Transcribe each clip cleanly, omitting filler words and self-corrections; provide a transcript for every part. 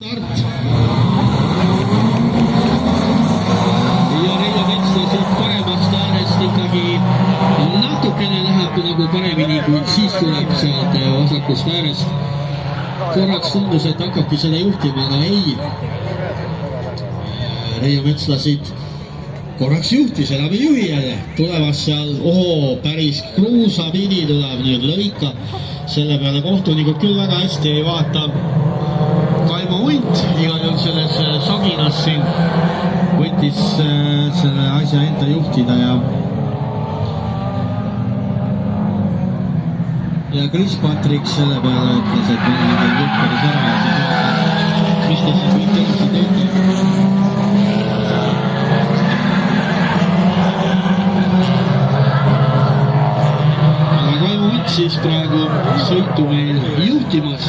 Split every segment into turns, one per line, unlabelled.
start. Ja Reio Metsla siit paremast äärest ikkagi natukene läheb nagu paremini, kuid siis tuleb sealt vasakust äärest. Korraks tundus, et hakkabki seda juhtima, aga ei. Reio Metsla siit korraks juhtis, enam ei juhi jälle. Tulevas seal, päris kruusapidi tuleb nüüd lõika. Selle peale kohtunikud küll väga hästi ei vaata. Kaimo Unt igal juhul selles soginas siin võttis selle asja enda juhtida ja Chris Patrick selle peale ütles, et meil on juhtaris ära ja siis mis te siis võite edasi teete. Aga Kaimo Unt siis praegu sõitu meil juhtimas.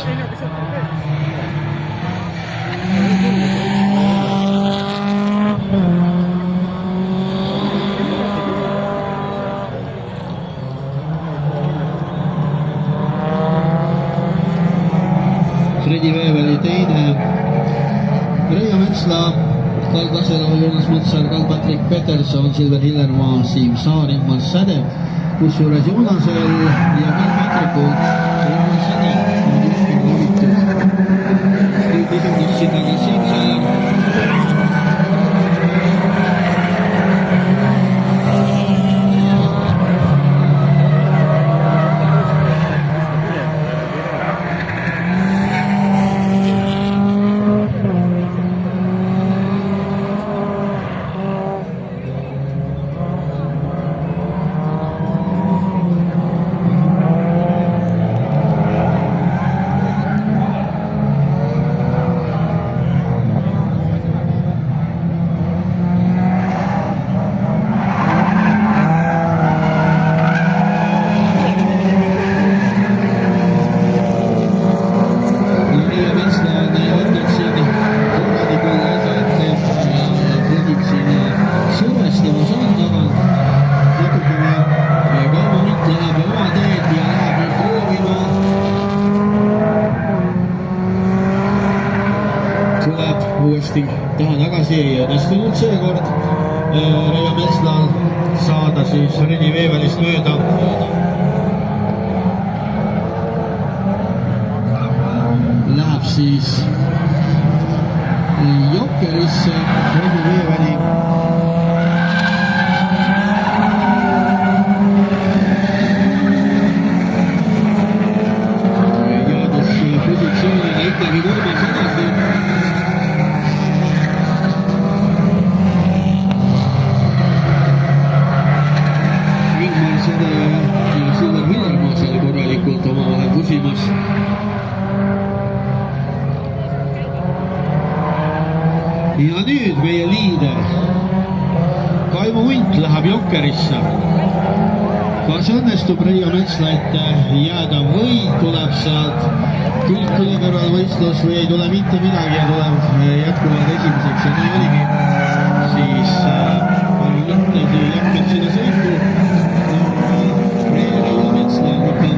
Fredi Veeveli teine, Reio Metsla, Karl Kaselov, Jonas Metsar, Karl-Patrik Peterson, Silver Hillermaa, Siim Saar, Ingmar Säde, kusjuures Jonasel ja Karl-Patrikul Ingmar Säde on juhtinud valitud. Nüüd isundus sinna ka Siim Saar. Uuesti taha tagasi ei õnnestunud seekord Reio Metslal saada siis Fredi Veevelist mööda. Läheb siis Jokkerisse Fredi Veeveli. Jäädes positsioonile ikkagi kolmas edasi. Silver Hillermaa seal korralikult omavahel pusimas. Ja nüüd meie liider Kaimo Unt läheb Jokkerisse. Kas õnnestub Reio Metsla ette jääda või tuleb sealt külgkõlekõrval võistlus või ei tule mitte midagi ja tuleb jätkuvalt esimeseks ja nii oligi. Siis Unt jätkab sinna sõitu.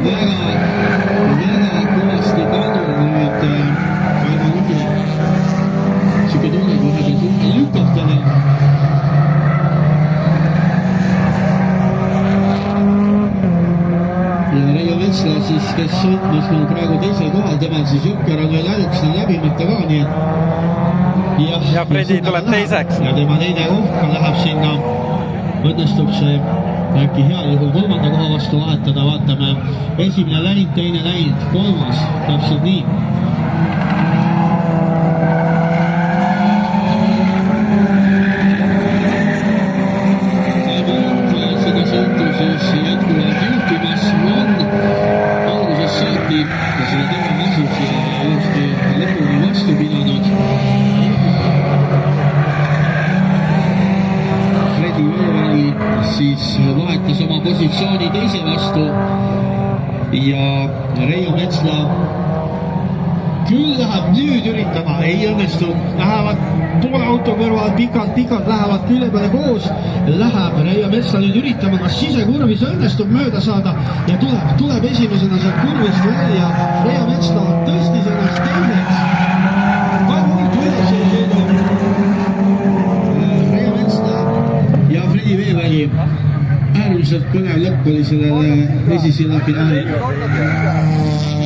Väga kõvasti pannud nüüd Kaimo Untile. Siuke tunne, kui vahepeal suhte lükaftele. Ja Reio Metsla siis, kes sõitmas meil praegu teisel kohal, temal siis Jokker on veel ajaks läbimata ka, nii et
ja Fredi tuleb teiseks.
Ja tema teine koht läheb sinna, õnnestub see äkki heal juhul kolmanda koha vastu vahetada, vaatame esimene läinud, teine läinud, kolmas, täpselt nii. Seda sõitu siis jätkuvalt juhtimas on alguses saati ja selle tema masus ja uuesti lõpuni vastu pidanud. Fredi Veeveli siis vahetas oma positsiooni teise vastu ja Reio Metsla küll läheb nüüd üritama, ei õnnestu, lähevad poole auto kõrval pikalt lähevad külje peale koos, läheb Reio Metsla nüüd üritama, kas sisekurvis õnnestub mööda saada ja tuleb esimesena sealt kurvist välja, Reio Metsla tõstis ennast teiseks, oli äärmiselt põnev lõpp oli sellele esisilla finaalil.